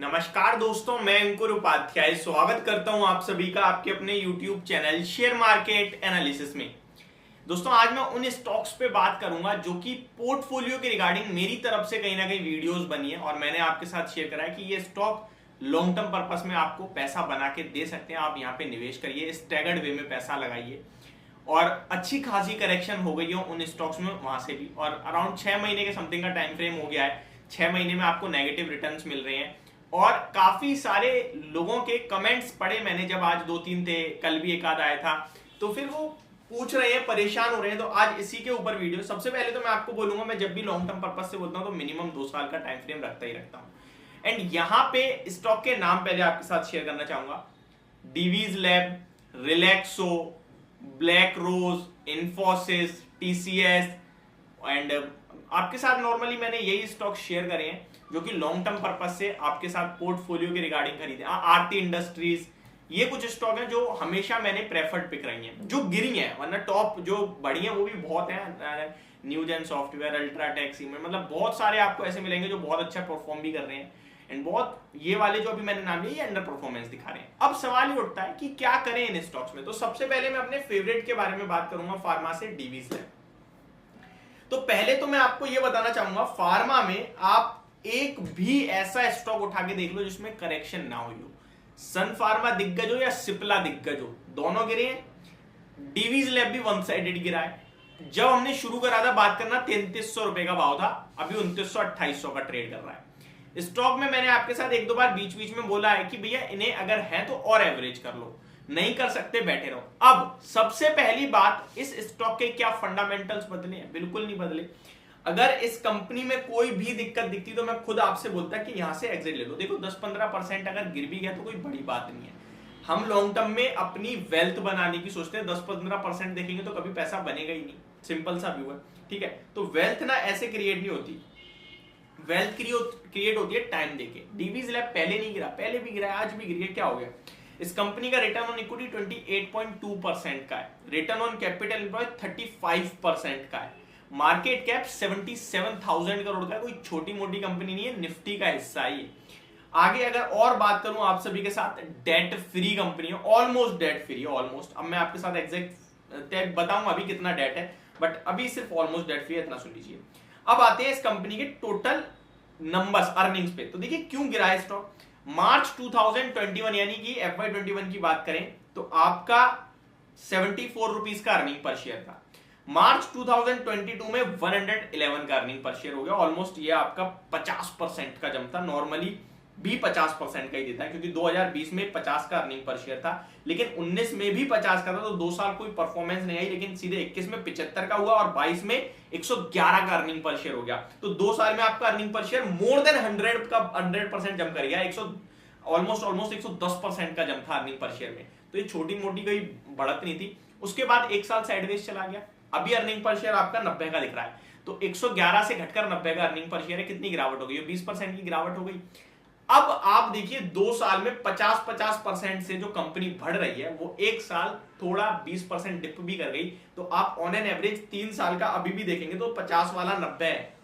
नमस्कार दोस्तों, मैं अंकुर उपाध्याय स्वागत करता हूं आप सभी का आपके अपने YouTube channel share market analysis में। दोस्तों, आज मैं उन स्टॉक्स पे बात करूंगा जो कि पोर्टफोलियो के रिगार्डिंग मेरी तरफ से कहीं ना कहीं वीडियोस बनी है और मैंने आपके साथ शेयर करा है कि ये स्टॉक लॉन्ग टर्म पर्पस में आपको पैसा बना के दे सकते हैं। आप यहाँ पे निवेश करिए, स्टैगर्ड वे में पैसा लगाइए और अच्छी खासी करेक्शन हो गई है उन स्टॉक्स में वहां से भी। और अराउंड 6 महीने के समथिंग का टाइम फ्रेम हो गया है। 6 महीने में आपको नेगेटिव रिटर्न्स मिल रहे हैं और काफी सारे लोगों के कमेंट्स पढ़े मैंने, जब आज 2-3 थे, कल भी एक आध आया था, तो फिर वो पूछ रहे हैं, परेशान हो रहे हैं, तो आज इसी के ऊपर वीडियो। सबसे पहले तो मैं आपको बोलूंगा, मैं जब भी लॉन्ग टर्म पर्पस से बोलता हूं तो मिनिमम 2 साल का टाइम फ्रेम रखता ही रखता हूं। एंड यहां पे स्टॉक के नाम पहले आपके साथ शेयर करना चाहूंगा। डीवीज लैब, रिलैक्सो, ब्लैक रोज, इन्फोसिस, टीसीएस एंड आपके साथ नॉर्मली मैंने यही स्टॉक शेयर करे हैं जो कि लॉन्ग टर्म पर्पस से आपके साथ पोर्टफोलियो के रिगार्डिंग खरीदे। आरती इंडस्ट्रीज, ये कुछ स्टॉक हैं जो हमेशा मैंने प्रेफर्ड पिक रही हैं, जो गिरी हैं, वरना टॉप जो बढ़ी हैं वो भी बहुत हैं। न्यूजेन सॉफ्टवेयर, अल्ट्राटेक, सीमेंट, मतलब बहुत सारे आपको ऐसे मिलेंगे जो बहुत अच्छा परफॉर्म भी कर रहे हैं। एंड बहुत ये वाले जो अभी मैंने नाम लिए, ये अंडर परफॉर्मेंस दिखा रहे हैं। अब सवाल ही उठता है कि क्या करें इन स्टॉक्स में। तो सबसे पहले मैं अपने फेवरेट के बारे में बात करूंगा, फार्मा से डीवीज लैब। तो पहले तो मैं आपको यह बताना चाहूंगा, फार्मा में आप एक भी ऐसा स्टॉक उठा के देख लो जिसमें करेक्शन ना हुई हो। सन फार्मा दिग्गज हो या सिप्ला दिग्गज हो, दोनों गिरे हैं। डीवीज लैब भी वन साइडेड गिरा है। जब हमने शुरू करा था बात करना, 3300 रुपए का भाव था, अभी 2900-2800 का ट्रेड कर रहा है। स्टॉक में मैंने आपके साथ एक दो बार बीच बीच में बोला है कि भैया इन्हें अगर है तो और एवरेज कर लो, नहीं कर सकते बैठे रहो। अब सबसे पहली बात, इस स्टॉक के क्या फंडामेंटल्स बदले हैं? बिल्कुल नहीं बदले। अगर इस कंपनी में कोई भी दिक्कत दिखती तो मैं खुद आपसे बोलता कि यहां से एग्जिट ले लो। देखो 10-15% अगर गिर भी गया तो कोई बड़ी बात नहीं है। हम लॉन्ग टर्म में अपनी वेल्थ बनाने की सोचते हैं, 10-15% देखेंगे तो कभी पैसा बनेगा ही नहीं। सिंपल सा व्यू है, ठीक है। तो वेल्थ ना ऐसे क्रिएट नहीं होती, वेल्थ क्रिएट होती है टाइम देके। डीवीज लैब पहले नहीं गिरा, पहले भी गिरा है, आज भी गिरी है, क्या हो गया? इस कंपनी का रिटर्न ऑन इक्विटी 28.2% का है, रिटर्न ऑन कैपिटल एम्प्लॉय 35% का है, मार्केट कैप 77,000 करोड़ का है। कोई छोटी मोटी कंपनी नहीं है, निफ्टी का हिस्सा है ये। आगे अगर और बात करूं आप सभी के साथ, डेट फ्री कंपनी है, ऑलमोस्ट डेट फ्री है, ऑलमोस्ट। अब मैं आपके साथ एग्जैक्ट बताऊंगा अभी कितना डेट है, बट अभी सिर्फ ऑलमोस्ट डेट फ्री है, इतना सुन लीजिए। अब आते हैं इस कंपनी के टोटल नंबर्स, अर्निंग्स पे। तो देखिए क्यों गिरा है स्टॉक। मार्च 2021 यानी कि FY21 की बात करें तो आपका 74 रुपीज का अर्निंग पर शेयर था। मार्च 2022 में 111 का अर्निंग पर शेयर हो गया। ऑलमोस्ट ये आपका 50% का जंप था। नॉर्मली भी 50% का ही देता है, क्योंकि 2020 में 50 का अर्निंग पर शेयर था, लेकिन 19 में भी 50 का था, तो 2 साल कोई परफॉर्मेंस नहीं आई। लेकिन सीधे 21 में 75 का हुआ और 22 में 111 का अर्निंग पर शेयर हो गया। तो 2 साल में आपका earning per share more than 100% jump कर गया। ऑलमोस्ट 110% का जंप था अर्निंग पर शेयर में। तो ये छोटी मोटी कोई बढ़त नहीं थी। उसके बाद 1 साल साइडवेज चला गया। अभी अर्निंग पर शेयर आपका 90 का दिख रहा है। तो 111 से घटकर 90 का अर्निंग पर शेयर है। कितनी गिरावट हो गई? 20% की गिरावट हो गई। अब आप देखिए 2 साल में 50% से जो कंपनी बढ़ रही है, वो 1 साल थोड़ा 20% डिप भी कर गई। तो आप ऑन एन एवरेज 3 साल का अभी भी देखेंगे तो 50 वाला 90 है,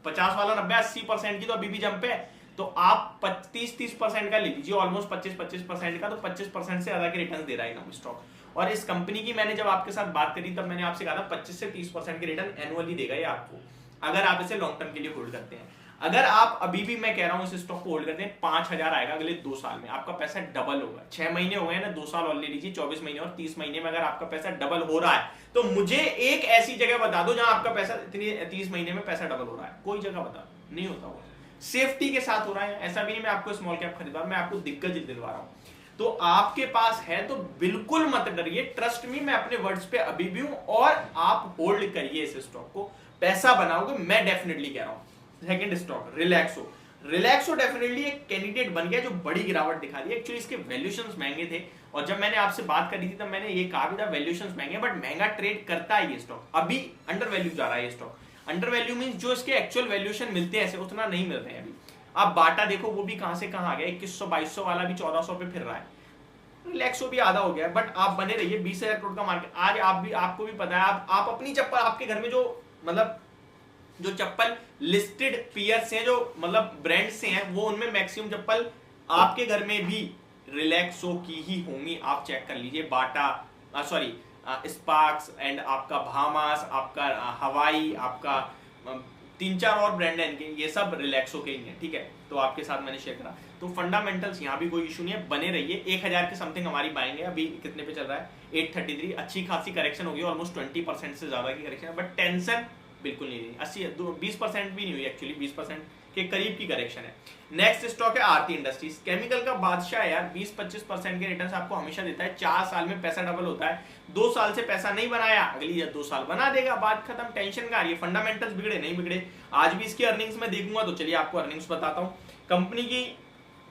50 वाला 90, 80% की तो अभी भी जंप है। तो आप 30% का ले लीजिए, ऑलमोस्ट 25% का, तो 25% से ज्यादा के रिटर्न दे रहा है स्टॉक। और इस कंपनी की मैंने जब आपके साथ बात करी तब मैंने आपसे कहा था 25 से 30% के रिटर्न एनुअली देगा ये आपको, अगर आप इसे लॉन्ग टर्म के लिए होल्ड करते हैं। अगर आप अभी भी, मैं कह रहा हूं, इस स्टॉक को होल्ड करते हैं, 5,000 आएगा अगले 2 साल में, आपका पैसा डबल होगा। 6 महीने हो गए ना, 2 साल और ले लीजिए, 24 महीने और 30 महीने में अगर आपका पैसा डबल हो रहा है तो मुझे एक ऐसी जगह बता दो जहां आपका पैसा इतनी 30 महीने में पैसा डबल हो रहा है। कोई जगह बता, नहीं होता हुआ। सेफ्टी के साथ हो रहा है, ऐसा भी नहीं मैं आपको स्मॉल कैप खरीदवा, मैं आपको दिग्गज दिलवा रहा हूं। तो आपके पास है तो बिल्कुल मत डरिए, ट्रस्ट मी, मैं अपने वर्ड्स पे अभी भी हूं, और आप होल्ड करिए इस स्टॉक को, पैसा बनाओगे, मैं डेफिनेटली कह रहा हूं। Second stock Relaxo. Relaxo definitely एक कैंडिडेट बन गया जो बड़ी गिरावट दिखा रही है। एक्चुअली इसके वैल्यूएशंस महंगे थे, और जब मैंने आपसे बात करी थी तब मैंने ये कहा भी था वैल्यूएशंस महंगे, बट महंगा ट्रेड करता है ये स्टॉक। अभी अंडर वैल्यू जा रहा है ये स्टॉक। अंडर वैल्यू मींस जो इसके एक्चुअल वैल्यूएशन मिलते हैं ऐसे उतना नहीं मिल रहे हैं अभी। आप बाटा देखो, वो भी कहां से कहां आ गया, 2100-2200 वाला भी 1400 पे फिर रहा है। रिलैक्सो भी आधा हो गया है, बट आप बने रहिए। 20,000 करोड़ का मार्केट आज, आपको भी पता है, आप अपनी चप्पल, आपके घर में जो मतलब जो चप्पल लिस्टेड पीयर्स हैं, जो मतलब ब्रांड से हैं, वो उनमें मैक्सिमम चप्पल आपके घर में भी रिलैक्सो की ही होंगी। आप चेक कर लीजिए, बाटा सॉरी स्पार्क्स एंड आपका भामास, आपका हवाई, आपका 3-4 और ब्रांड है इनके, ये सब रिलैक्सो के ही हैं, ठीक है। तो आपके साथ मैंने शेयर करा। तो फंडामेंटल्स यहाँ भी कोई इशू नहीं है, बने रहिए। 1000 के समथिंग हमारी बाइंग है, अभी कितने पे चल रहा है 833। अच्छी खासी करेक्शन होगी, ऑलमोस्ट 20% से ज्यादा की करेक्शन है, बट टेंशन बिल्कुल नहीं रही। 20% भी नहीं हुई एक्चुअली, 20% के करीब की करेक्शन है। नेक्स्ट स्टॉक है आरती इंडस्ट्रीज, केमिकल का बादशाह है यार। 20-25% के रिटर्न आपको हमेशा देता है, 4 साल में पैसा डबल होता है। 2 साल से पैसा नहीं बनाया, अगली 2 साल बना देगा, बात खत्म, टेंशन का। ये फंडामेंटल्स बिगड़े नहीं बिगड़े। आज भी इसकी अर्निंग्स में देखूंगा, तो चलिए आपको अर्निंग्स बताता हूँ कंपनी की।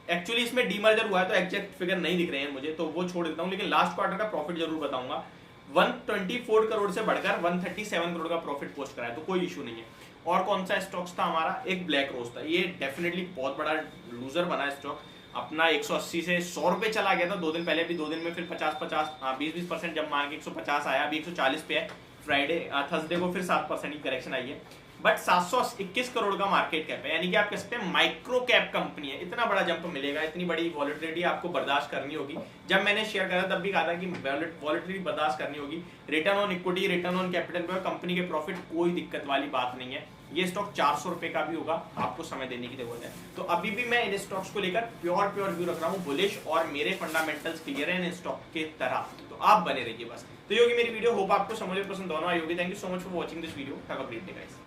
एक्चुअली इसमें डीमर्जर हुआ है तो एग्जैक्ट फिगर नहीं दिख रहे हैं मुझे, तो वो छोड़ देता हूँ, लेकिन लास्ट क्वार्टर का प्रॉफिट जरूर बताऊंगा। 124 करोड़ से बढ़कर 137 करोड़ का प्रॉफिट पोस्ट करा है, तो कोई इशू नहीं है। और कौन सा स्टॉक्स था हमारा, एक ब्लैक रोज था। ये डेफिनेटली बहुत बड़ा लूजर बना स्टॉक, अपना 180 से 100 रुपए चला गया था 2 दिन पहले, भी 2 दिन में फिर 20-20% जब मार के 150 आया, अभी 140 पे है। फ्राइडे थर्सडे को फिर 7% की करेक्शन आई है, बट 721 करोड़ का मार्केट कैप है, यानी कि आप कह सकते हैं माइक्रो कैप कंपनी है। इतना बड़ा जंप मिलेगा, इतनी बड़ी वॉलेटिलिटी आपको बर्दाश्त करनी होगी। जब मैंने शेयर करा तब भी कहा था कि वॉलेटिलिटी बर्दाश्त करनी होगी। Return on equity, return on capital पे कंपनी के प्रॉफिट कोई दिक्कत वाली बात नहीं है। ये स्टॉक 400 रुपए का भी होगा, आपको समय देने की जरूरत है। तो अभी भी मैं इन स्टॉक्स को लेकर प्योर व्यू रख रहा हूँ, बुलिश, और मेरे फंडामेंटल्स क्लियर है इन स्टॉक के तरह। तो आप बने रहिए बस। तो ये होगी मेरी वीडियो, होप आपको समझ में पसंद दोनों आई होगी। Thank you so much for watching this video, have a great day guys.